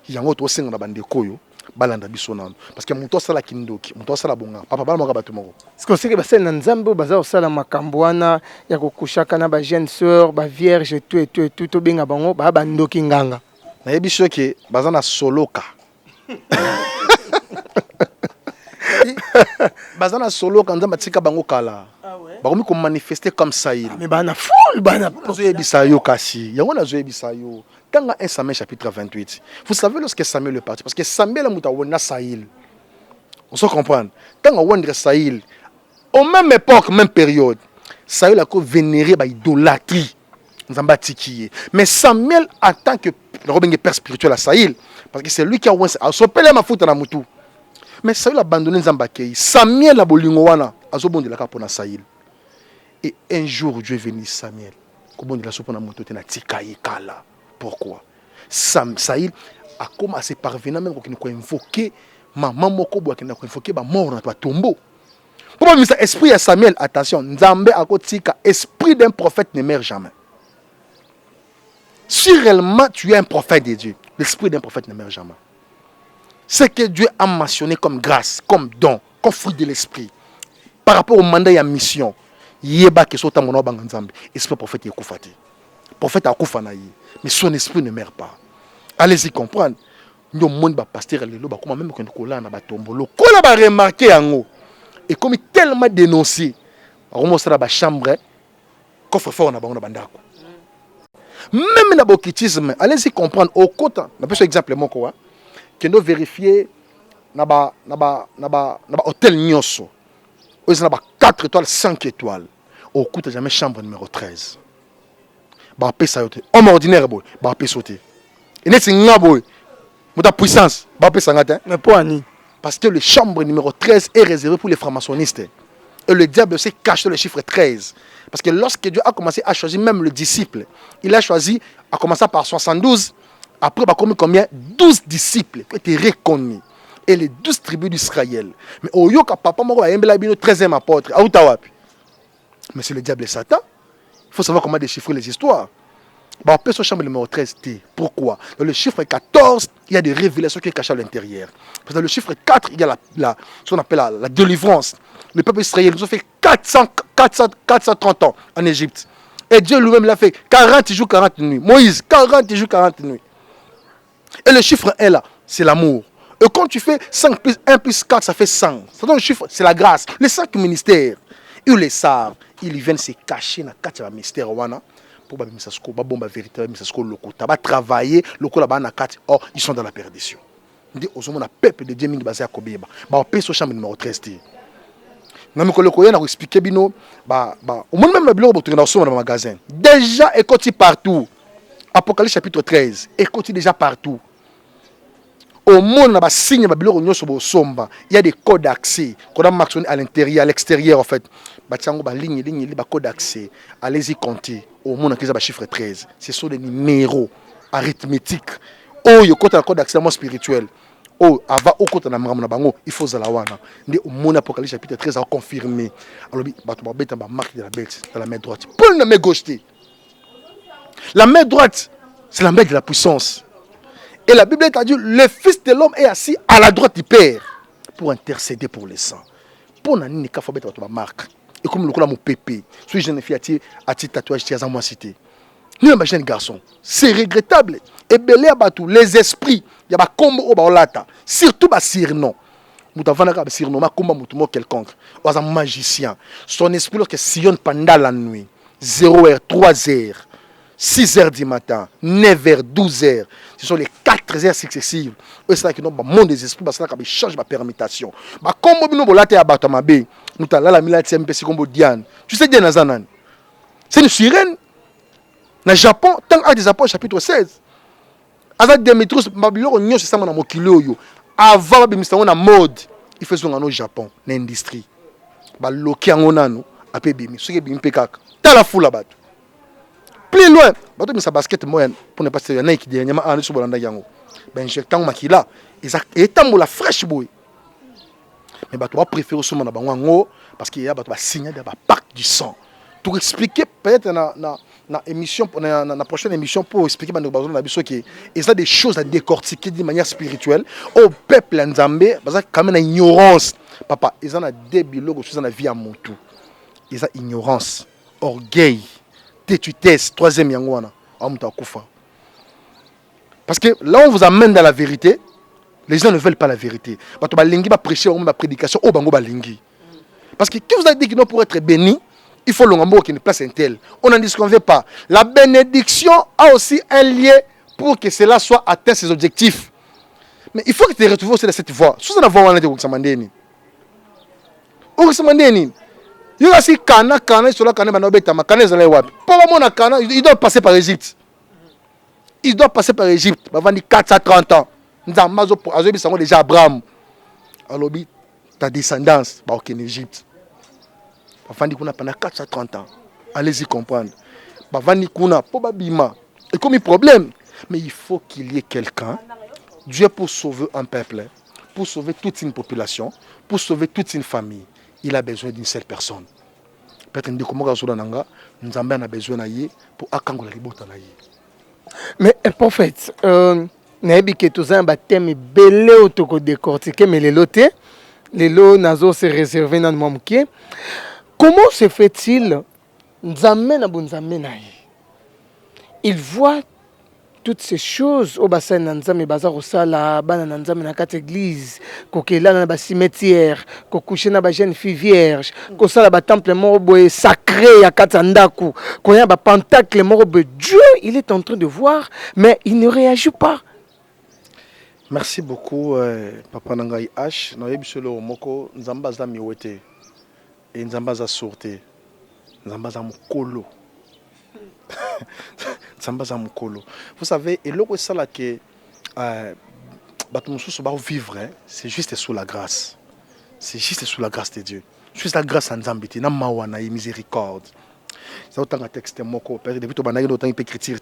S1: Il y a un autre signe dans la bande de Koyo. Parce que mon toit sala kindoki, mon toit sala bonga. Papa bala moka batumoko.
S2: Est-ce que c'est que basel nanzambo baza osala makambwana ya kokushaka na ba jeune sœur, ba vierge tout benga bango ba bandoki nganga.
S1: Na yebi soki baza na soloka. Baza na soloka nzamba tika bango kala. Ah ouais. Ba komi ko manifester comme ça il.
S2: Mais bana foule bana.
S1: Zo yebi sayo kasi. Yango na zo yebi sayo. Dans 1 Samuel chapitre 28, vous savez lorsque Samuel est parti, parce que Samuel a Saïl. On se comprend. Quand on a Saïl, au même époque, même période, Saïl a vénéré l'idolâtrie. Mais Samuel, en tant que père spirituel à Saïl, parce que c'est lui qui a sopelé ma faute à Moutou. Mais Saïl a abandonné Zambakei. Samuel a bolingowana, a zobondi la pour Saïl. Et un jour, Dieu est venu Samuel. Comment il a sopé na Moutou, il a tikaï kala. Pourquoi Saïl a commencé par venir même quand il a invoqué maman moko boa qui a invoqué ba mort dans ton tombeau. Pourquoi ça esprit à Samuel attention Nzambe a kotika esprit d'un prophète ne meurt jamais. Si réellement tu es un prophète de Dieu, l'esprit d'un prophète ne meurt jamais. Ce que Dieu a mentionné comme grâce, comme don, comme fruit de l'esprit par rapport au mandat et à la mission, yeba ke sota mono banga Nzambe, esprit prophète yekufati. Prophète a kufanayi. Mais son esprit ne meurt pas. Allez-y comprendre. Nous monde ba pasteur lelo ba comment même quand kola na ba tombo. Le kola ba remarquer yango. Et comme il tellement dénoncé, on sera ba chambre coffre fort na bango na bandako. Même na bokitisme, allez-y comprendre au côté, na peut exemple mon quoi. Que nous vérifier na ba hôtel Nyoso. Ils na ba 4 étoiles, 5 étoiles. Au côté jamais chambre numéro 13. Ba pe sauter homme ordinaire boy ba pe sauter et net nga boy muta puissance ba pe sangata
S2: mais pour ani
S1: parce que le chambre numéro 13 est réservé pour les francs-maçonnistes et le diable s'est caché le chiffre 13 parce que lorsque Dieu a commencé à choisir même le disciple il a choisi à commencer par 72 après bah combien 12 disciples qui étaient reconnus et les 12 tribus d'Israël mais au yoka papa moko ayembela bino 13e apôtre autawapi mais c'est le diable et Satan. Il faut savoir comment déchiffrer les histoires. On peut sur chambre numéro 13 T. Pourquoi? Dans le chiffre 14, il y a des révélations qui sont cachées à l'intérieur. Parce que dans le chiffre 4, il y a ce qu'on appelle la délivrance. Le peuple israélien nous a fait 430 ans en Égypte. Et Dieu lui-même l'a fait 40 jours, 40 nuits. Moïse, 40 jours, 40 nuits. Et le chiffre 1 là, c'est l'amour. Et quand tu fais 5 plus 1 plus 4, ça fait 100. Ça donne le chiffre, c'est la grâce. Les 5 ministères, ils les savent. Ils viennent se cacher dans le mystère pour la vérité, pour travailler, or ils sont dans la perdition. Au peuple de Dieu, il y a un chambre numéro 13. Je vais expliquer au monde même dans le magasin. Déjà, écoutez partout. Apocalypse chapitre 13. Écoutez déjà partout. Au monde, il y a des codes d'accès. Qu'on a marqué à l'intérieur, à l'extérieur, en fait. Ligne, code d'accès. Allez-y compter. Au monde, il y a chiffre 13. Ce sont des numéros arithmétiques. Oh, il y a un code d'accès spirituel. Oh, avant, il faut zalawana. Au monde, Apocalypse chapitre 13 a confirmé. Alors, il y a marque de la bête dans la main droite. Pas la main gauche. La main droite, c'est la main de la puissance. Et la Bible a dit, le Fils de l'homme est assis à la droite du Père pour intercéder pour les saints. Pour n'ani ne kafo beta ma marque. Et comme le coup mon pépé, suis jeune fille à ti tatouage ti à moi cité. Nous les jeunes garçons, c'est regrettable. Et belé abatou les esprits, il y a ba kombo o ba olata, surtout ba sirnon. Moutavana ka ba sirnon ma komba moutumo quelconque. Ou un magicien. Son esprit lorsque sillonne pendant la nuit, 0h, 3h. 6h du matin, 9h, 12h. Ce sont les 4 heures successives. C'est ça qui nous monde des esprits, parce que change ma permutation. Comme nous avons la Batamabé, nous avons la militaire MPC comme Diane. Tu sais Diane Nazanan. C'est une sirène. Dans le Japon, tant que des apôtres, chapitre 16. Azad Demetrius, Babylone, nous sommes dans mon kilo. Avant, nous sommes en mode. il faut au Japon l'industrie ba loki yango nanu ape bimi soki bimi pe kaka ta la foule là-bas plus loin bato misa basket moyen pour ne pas se yana ki de nyama anu so bolanda yango ben injectant makila et tambola fraîche boy mais bato va préférer so na bango ngo parce qu'il y a bato ba signer de ba pacte du sang pour expliquer peut-être na émission na prochaine émission pour expliquer bando bazo na biso que et ça des choses à décortiquer d'une manière spirituelle au peuple nzambe parce que quand même ignorance papa ils en a des bilogo sur la vie à mon tout ils a ignorance orgueil tétutesse troisième yango wana amuta kufa parce que là on vous amène dans la vérité les gens ne veulent pas la vérité bato balingi ba prêcher au ma prédication au bango balingi parce que qui vous a dit que non pour être béni il faut l'ongambo qui ne place un tel. On n'en disconvient pas. La bénédiction a aussi un lien pour que cela soit atteint ses objectifs. Mais il faut que tu te retrouves aussi dans cette voie. Sous la voie, on a dit Oxamandeni. Oxamandeni. Il y a aussi Kana, sur la Kana, il doit passer par l'Égypte. Il doit passer par l'Égypte. Il va 4 à 30 ans. Nous avons déjà Abraham. Alors, ta descendance va en Égypte. Bavandi kuna pendant 430 ans. Allez-y comprendre. Bavandi kuna probablement. Et comme il problème, mais il faut qu'il y ait quelqu'un. Dieu pour sauver un peuple, pour sauver toute une population, pour sauver toute une famille, il a besoin d'une seule personne. Peut-être que comment nanga, nous avons besoin d'aller pour akangola libota na ye.
S2: Mais prophète, naebi que tous un baptême belé autoko décortiquer mais les lotés, les lots nazo se réserver dans le momké. Comment se fait-il il voit toutes ces choses au bassin Nanzame bazar osala bana Nanzame na quatre églises kokela na ba cimetière kokushe na ba jeune fille vierge kosala ba temple moko sacré ya katandaku koya ba pentacle moko Dieu il est en train de voir mais il ne réagit pas.
S1: Merci beaucoup papa Nangai H na yebisolo moko nzamba za miwete et nzamba za sorte nzamba za mukolo. Vous savez, et le ça là que vivre, c'est juste sous la grâce. C'est juste sous la grâce de Dieu. Juste la grâce en Zambiti, na mawana et miséricorde. Ça autant un texte moko, père depuis to banagi autant il peut écrire.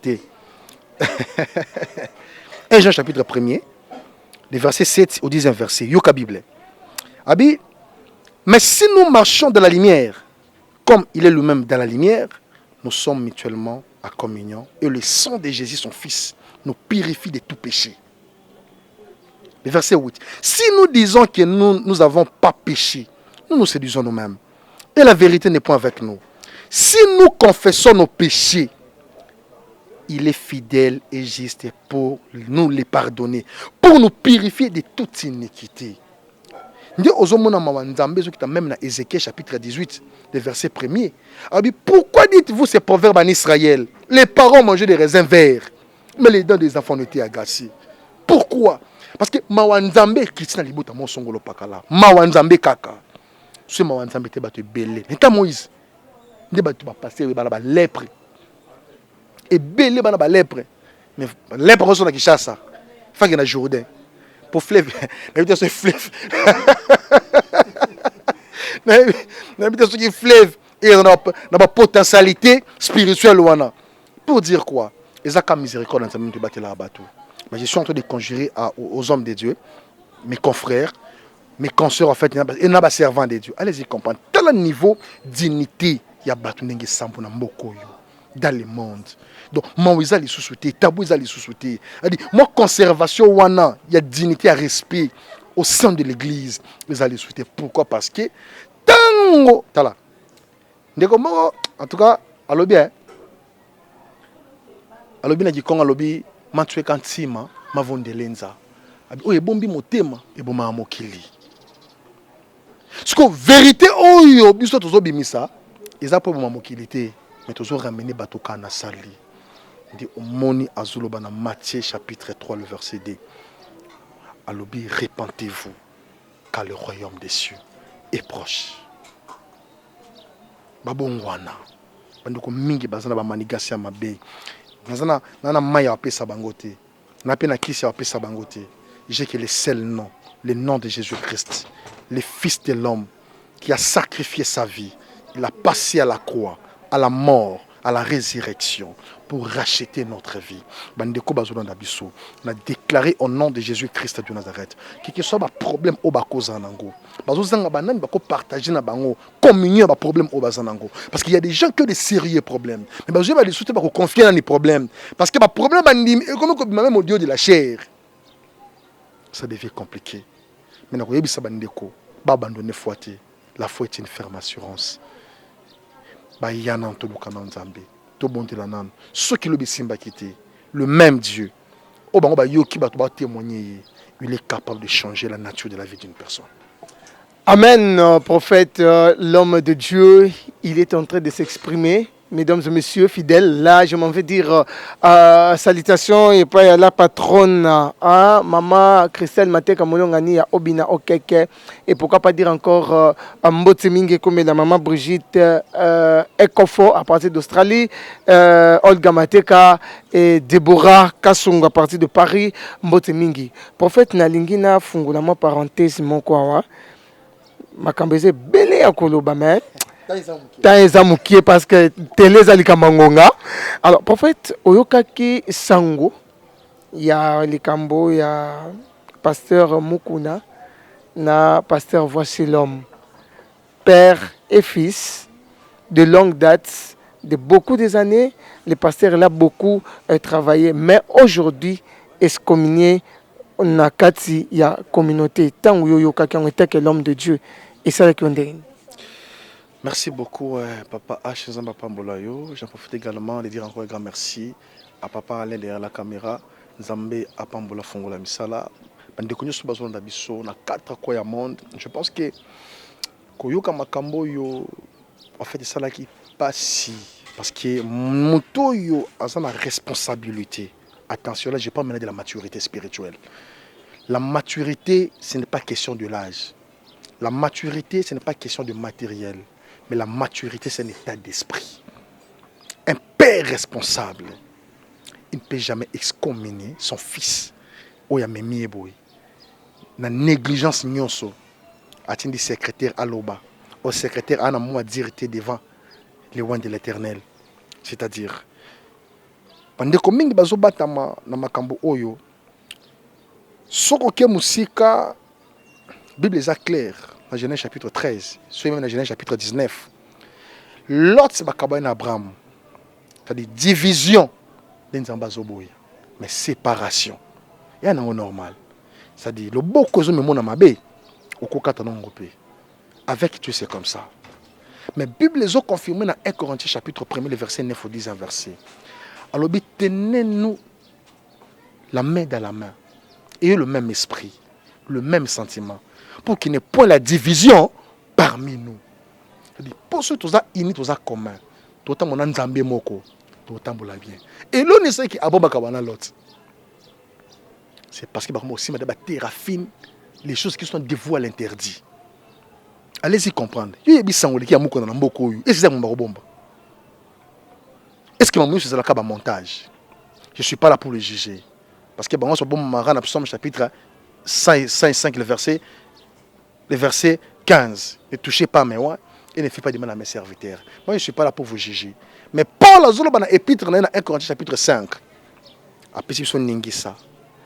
S1: 1 Jean chapitre 1er, les versets 7 au 10e verset. Yoka Bible. Abi, mais si nous marchons dans la lumière, comme il est lui-même dans la lumière, nous sommes mutuellement à communion et le sang de Jésus, son Fils, nous purifie de tout péché. Le verset 8. Si nous disons que nous n'avons pas péché, nous nous séduisons nous-mêmes. Et la vérité n'est point avec nous. Si nous confessons nos péchés, il est fidèle et juste pour nous les pardonner, pour nous purifier de toute iniquité. Même dans Ézéchiel chapitre 18, le verset 1er. Pourquoi dites-vous ces proverbes en Israël? Les parents mangeaient des raisins verts, mais les dents des enfants étaient agacées. Pourquoi? Parce que Mawanzambe qui tient libota mon songolo pakala. Mawanzambe kaka. Ce Mawanzambe te battu belé. Neta Moïse. Ne battu pas passer ba lèpre. Et belé ba lèpre. Mais lèpre on a qui chasse ça. Fa que na Jourdain. Pour fleuve, n'habite ce fleuve. N'habite ce qui fleuve et on a pas potentialité spirituelle ouana. Pour dire quoi? Ils ont miséricorde dans de battre là bateau. Mais je suis en train de conjurer aux hommes de Dieu, mes confrères, mes consoeurs en fait, et n'a pas servant de Dieu. Allez-y comprendre. Tel niveau dignité, il y a battu n'engue sampo na mboko yo dans le monde. Donc, moi, ils allaient sous-souter, tabou, ils allaient sous-souter. Moi, conservation, wana, il y a dignité à respect au sein de l'église. Ils allaient sous-souter. Pourquoi? Parce que, tango, tala. En tout cas, allo bien. Allo bien, dit qu'on allo bien, matué kantima, ma vonde lenza. Oh, et bombi motema, et bomba mokili. Ce que vérité, oh, yo, biso tozo bimisa, ils a pas bomba mokilité, mais tozo ramener bateau kana sali. Dit Omoni Azuloba dans Matthieu chapitre 3, le verset 2. Alobi, répentez-vous, car le royaume des cieux est proche. Babongwana. Bandoko mingi bazana ba manigasi ya mabe. Bazana nana maya apesa bangote. Na pe na kisi apesa bangote. J'ai que le seul nom le nom de Jésus-Christ, le Fils de l'homme, qui a sacrifié sa vie. Il a passé à la croix, à la mort, à la résurrection, pour racheter notre vie. On a déclaré au nom de Jésus-Christ de Nazareth, quel que soit le problème au Bakozanango, partager communion au problème au Bazanango. Parce qu'il y a des gens qui ont des sérieux problèmes. Mais je vais les soutenir pour confier dans les problèmes. Parce que le problème, même au Dieu de la chair, ça devient compliqué. Mais nous avons abandonner la foi. La foi est une ferme assurance. Ceux qui le même Dieu, il est capable de changer la nature de la vie d'une personne.
S2: Amen, prophète, l'homme de Dieu, il est en train de s'exprimer. Mesdames et messieurs fidèles, là je m'en vais dire salutations et pas à la patronne, maman Christelle Mateka Molongani à Obina Okeke, et pourquoi pas dire encore Mbote Minge comme la maman Brigitte Ekofo à partir d'Australie, Olga Mateka et Deborah Kasung à partir de Paris, Mbote Mingi. Prophète Nalingina Fungulama parenthèse mon quoi, Makambeze belé à Kolobame. Parce que télé zalikamangonga. Alors prophète oyokaki sango, il y a likambo, il y a pasteur Mukuna na pasteur Voici l'homme, père et fils de longue date, de beaucoup des années. Le pasteur là beaucoup travaillé, mais aujourd'hui excommunié na kati ya communauté tant oyokaki on était que l'homme de Dieu et ça qui on dit.
S1: Merci beaucoup, Papa H. Zambapa Mbolayo. J'en profite également de dire encore un grand merci à Papa Alain derrière la caméra. Zambé Apambola Fongola Misala. Na 4 quoi ya monde. Je pense que Koyoka Makambo yo en fait ça là qui passe parce que moto yo a la responsabilité. Attention là, je parle maintenant de la maturité spirituelle. La maturité, ce n'est pas question de l'âge. La maturité, ce n'est pas question de matériel. Mais la maturité, c'est un état d'esprit. Un père responsable, il ne peut jamais excommunier son fils. Oya memi eboy. Na négligence nyonso. Attendi secrétaire aloba. Au secrétaire ana moi dirité devant les loin de l'Éternel. C'est-à-dire, pendant que mingi bazobata na makambo oyo, soko ke musika, Bible est claire. Dans Genèse chapitre 13, soit même dans Genèse chapitre 19. L'autre c'est Abraham. C'est-à-dire division d'Enzambazoboy, mais séparation. Il y a un normal. C'est-à-dire le beau cause me mon amabe au kokata non groupe. Avec Dieu c'est comme ça. Mais la Bible les a confirmé dans 1 Corinthiens chapitre 1, le verset 9 au 10 verset. Alors tenez-nous la main dans la main. Ayez le même esprit, le même sentiment. Pour qu'il n'y ait point la division parmi nous. C'est-à-dire, pour ceux qui sont unis, qui sont communs, tout le monde a bien. Et l'on sait qu'il y a l'autre. C'est parce que aussi, madame, thérapine, les choses qui sont dévouées à l'interdit. Allez-y comprendre. Il y a des gens qui ont beaucoup. Est-ce que c'est un montage? Je ne suis pas là pour le juger. Parce que bon, Psaume chapitre 5, le verset 15. Ne touchez pas mes oies et ne faites pas de mal à mes serviteurs. Moi, je ne suis pas là pour vous juger. Mais Paul a dans l'épître dans 1 Corinthiens chapitre 5. Après, si vous ningisa,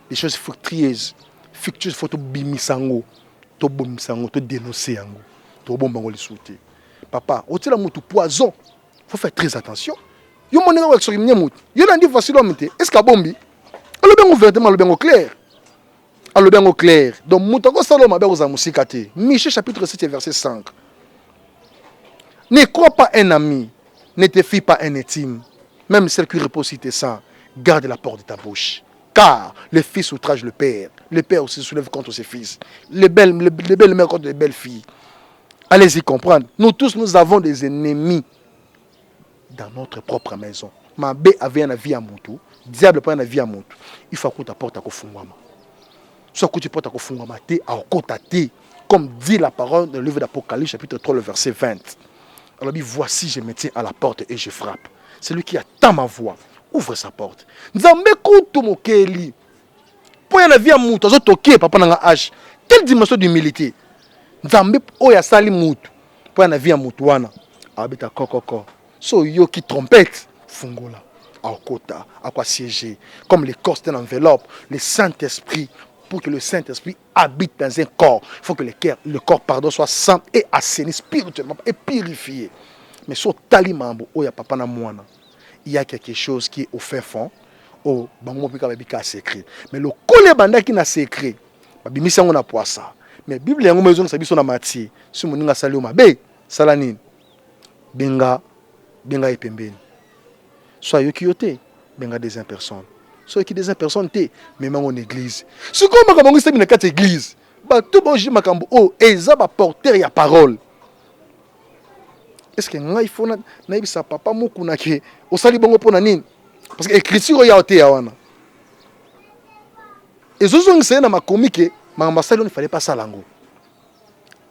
S1: les choses fructueuses, il faut tout bimisango, tout bomisango, tout dénoncer ango, tout bombango les souter. Papa, au tel amour tout poison, il faut faire très attention. Yo mon avec sur une mout. Yo n'a dit facile homme. Est-ce qu'à bombi? Le bien ouvertement, le bien au clair. Le bien au clair. Donc moutako saloma bien aux amusikate. Michée chapitre 7 verset 5. Ne crois pas un ami, ne te fie pas un intime. Même celle qui repose sur tes sangs, garde la porte de ta bouche. Car le fils outrage le père aussi se soulève contre ses fils. Les belles mères contre les belles filles. Allez-y comprendre. Nous tous, nous avons des ennemis dans notre propre maison. Ma bé avait un avis à mon tour. Diable pas un avis à mon tour. Il faut que tu apportes à Kofungwama. Soit que tu portes à Kofungwama, à Kotate. Comme dit la parole dans le livre d'Apocalypse, chapitre 3, le verset 20. Alors, voici, je me tiens à la porte et je frappe. Celui qui attend ma voix, ouvre sa porte. Nzambe kutu mokeli. Pour la vie à mon tour, toqué, papa n'a âge. Quelle dimension d'humilité? Nzambe oya sali mutu pour na vie ya mutu wana abeta kokoko so yo qui trompette fungola akota akwa siéger comme le corps c'est une enveloppe, le Saint-Esprit, pour que le Saint-Esprit habite dans un corps, il faut que le corps pardon soit saint et assaini spirituellement et purifié. Mais sur tali mambo oya papa na mwana, il y a quelque chose qui est au fin fond. Oh, bango pika babika secret. Mais le kole banda qui na secret, babimisa ngona poisa. Mais Bible yango mezo na biso na Matthieu, si moninga sali o mabe, sala nini? Benga epembeni. Soit yo kiyote, benga des personnes. Soit qui des personnes te, même en église. Si comme makambo ngisa na kati église, ba tout bonji makambo oh, eza ba porteur ya parole. Est-ce que ngai fona na ibisa papa muku na ke osali bongo pona nini? Parce que écriture ya ote ya wana. Et zo ngisa na makomi ke makambo sali on ne fallait pas ça lango.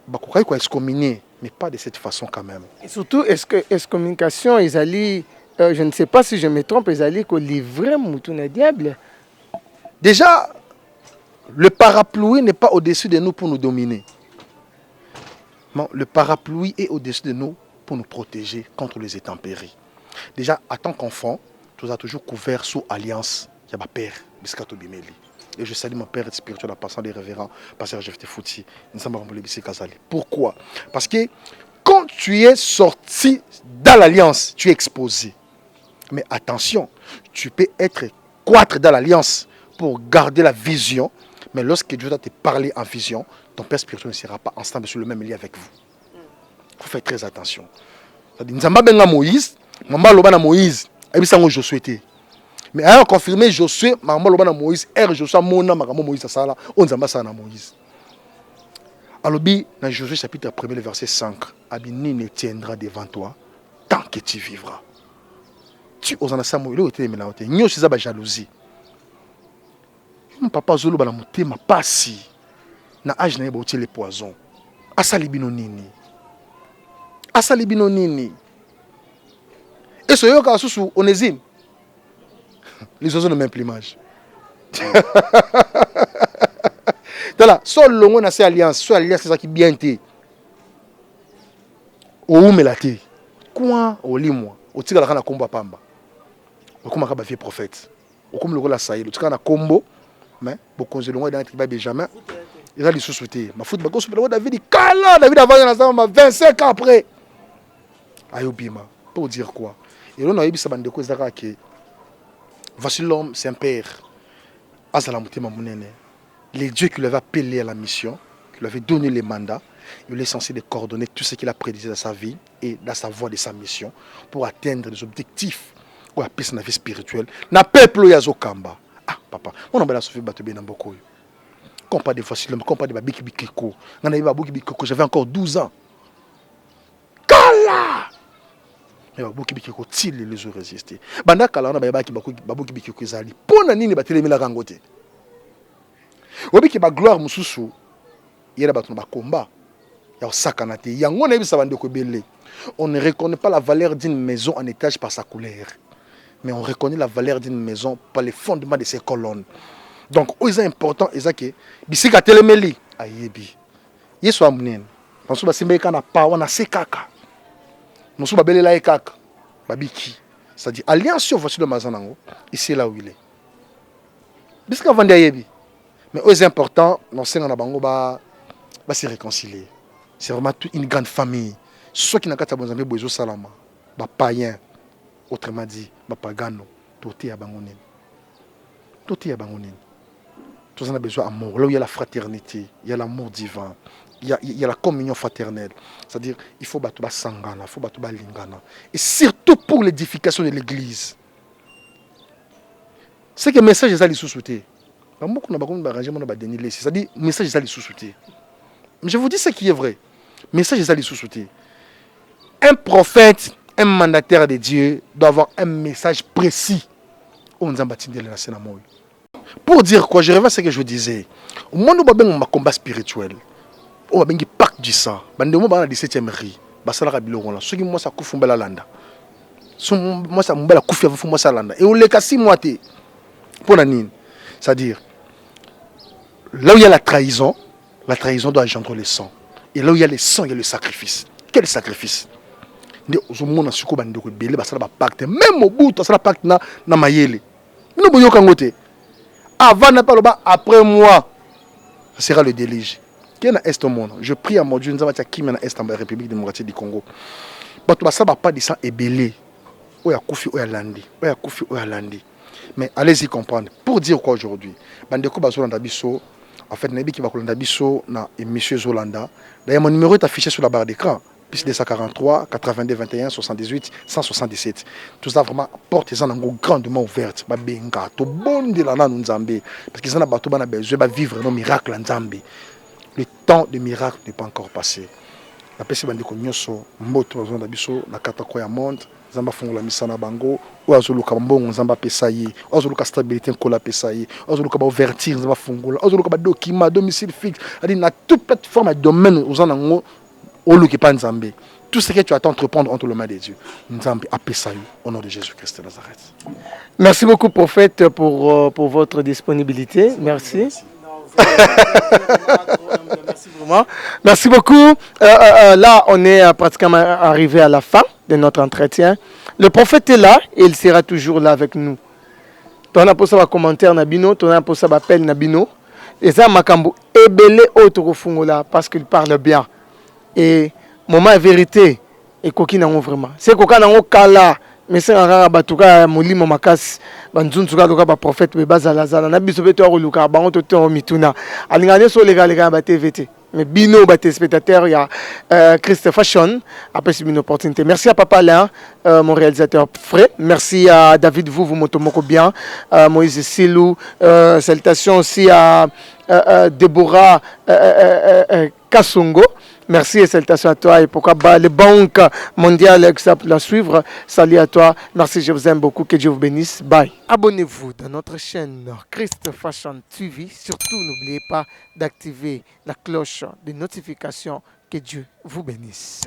S1: Ba ko kai ko excommunier, mais pas de cette façon quand même.
S2: Et surtout est-ce que excommunication ils allaient je ne sais pas si je me trompe, ils allaient que livrer Moutouna diable.
S1: Déjà, le parapluie n'est pas au-dessus de nous pour nous dominer. Non, le parapluie est au-dessus de nous pour nous protéger contre les intempéries. Déjà, en tant qu'enfant, tu as toujours couvert sous alliance. Il y a ma père, Biskato Bimeli. Et je salue mon père spirituel en passant des révérends, pasteur Jefte Fouti. Pourquoi? Parce que quand tu es sorti dans l'alliance, tu es exposé. Mais attention, tu peux être quatre dans l'alliance pour garder la vision. Mais lorsque Dieu doit te parler en vision, ton père spirituel ne sera pas ensemble sur le même lit avec vous. Il faut faire très attention. Nous avons Moïse, maman lobana Moïse, et puis ça Josué. Mais ayant confirmé Josué, maman lobana Moïse, Josué mona maman Moïse ça là, on zamba ça na Moïse. Alors dans Josué chapitre 1 le verset 5, Abini ne tiendra devant toi tant que tu vivras. Tu osana Samuel o te mena o te nyo siza ba jalousie. Mon papa zolo bana motema pasi na age na ba otie le poison. Asali bino nini? Asali bino nini? Et ce yoka susu Onésime. Les oiseaux ne même plus l'image. Voilà, seul longo na ces alliances, soit alliance c'est ça qui bien té. O umelate. Quoi o limwa, o tika na komba pamba. Okuma ka ba vie prophète. Okuma le la saïlo, tika na kombo, mais bokonze longo dans tribu Benjamin. Il a les sous-soutés. Ma foot ba ko super David kala, David avant na 25 ans après. Ayobima, pour dire quoi? Et là on a eu ça bande ko zaka que voici l'homme, c'est un père. Azala mutema munene. Les dieux qui lui avaient appelé à la mission, qui lui avaient donné les mandats, il est censé de coordonner tout ce qu'il a prédit dans sa vie et dans sa voie de sa mission pour atteindre les objectifs ou la paix dans la vie spirituelle. Na peuple yazo kamba. Ah papa, on a bien souffert battre bien beaucoup. Quand pas de voici l'homme, quand pas de babiki bikiko. On a eu babiki bikiko, j'avais encore 12 ans. Kala. Mais babiki bikiko til les ont résisté. Banda kala on a babiki bikiko zali. Pona nini batelemi la rangote. Obi ki ba gloire mususu yera batu ba combat ya osakana te yango na yebisa bande ko belé. On ne reconnaît pas la valeur d'une maison en étage par sa couleur, mais on reconnaît la valeur d'une maison par les fondements de ses colonnes. Donc c'est important ezake bisika telemeli ayebi yeso amunene panso basimbeka na pa wana sekaka musu babelela ekaka babiki, c'est-à-dire alliance sur voici le mazanango ici là où il est bisika vandi ayebi. Mais c'est important, nous sommes se réconcilier. C'est vraiment une grande famille. Ceux qui n'ont pas de besoin salama, les païens, autrement dit, les pagano, tout est à Bangonin. Tout est à Bangonin. Tout a besoin d'amour. Là où il y a la fraternité, il y a l'amour divin, il y a la communion fraternelle. C'est-à-dire, il faut battre sangana, il faut battre lingana. Et surtout pour l'édification de l'église. C'est que le message est allé sous-souter. C'est-à-dire, le message est allé sous-souter. Je vous dis ce qui est vrai. Le message est allé sous-souter. Un prophète, un mandataire de Dieu doit avoir un message précis. Pour dire quoi, je reviens à ce que je disais. Au moment où on a un combat spirituel, on a un pacte du sang. On a un 17e riz. On a un bilon. Ceux qui ont un coup de landa. Moi, ça m'a fait un coup de landa. Et on l'a cassé moi. Pour la nine. C'est-à-dire, là où il y a la trahison, La trahison doit engendrer le sang. Et là où il y a le sang, il y a le sacrifice. Quel sacrifice? Même au bout, ça va pacte na mayele. Nous voyons qu'en côté. Avant n'a pas le bas, après moi, ça sera le déluge. Qui est dans l'Est au monde? Je prie à mon Dieu, nous avons qui est dans l'Est en République démocratique du Congo. Ça ne va pas de sang ébélé. Oya Koufi, Oya Landi. Oya Koufi, Oya Landi. Mais allez-y comprendre. Pour dire quoi aujourd'hui? Bandeko Bazolanda Bisso, en fait, Nabi qui va Kolanda Bisso, na et Monsieur Zolanda. D'ailleurs, mon numéro est affiché sur la barre d'écran. Plus 243, 82, 21, 78, 177. Tout ça vraiment, portez-en grandement ouverte. Benga, to bon de la nan Nzambe. Parce qu'ils en ont besoin de vivre nos miracles en Nzambe. Le temps de miracle n'est pas encore passé. La personne bandeko nyoso, moto Zolanda Bisso, la katako ya monde. Zamba fongola misana bango ou azoluka mbongo nzamba pesa ye azoluka stabilité nkola pesa ye azoluka ba ouverture nzamba fongola azoluka ba document domicile fixe ali na toute plateforme de domaine ozana ngo oluki pa nzambe. Tout ce que tu as à entreprendre entre les mains de Dieu, nzambe a pesa yo au nom de Jésus-Christ de Nazareth.
S2: Merci beaucoup prophète pour votre disponibilité. Merci. Merci vraiment. Merci beaucoup. Là, on est pratiquement arrivé à la fin de notre entretien. Le prophète est là et il sera toujours là avec nous. Tu as posé un commentaire Nabino, tu as posé un appel Nabino. Et ça, Makambo, ebele autre fungola parce qu'il parle bien. Et moment de vérité, et koki nango vraiment. C'est koka nango kala. Mais c'est un rare batuka molimo makas banzun tuka loka ba prophète be bazala zala na biso beto ko luka bango to to mituna alingane so lega ba TVT mais bino ba téléspectateurs ya Christ Fashion après c'est une opportunité. Merci à Papa Alain mon réalisateur frais, merci à David vous motomoko bien Moïse Silou salutations aussi à Deborah Kasongo. Merci et salutations à toi et pourquoi pas les banques mondiales la suivre. Salut à toi. Merci, je vous aime beaucoup. Que Dieu vous bénisse. Bye. Abonnez-vous dans notre chaîne Christ Fashion TV. Surtout, n'oubliez pas d'activer la cloche de notification. Que Dieu vous bénisse.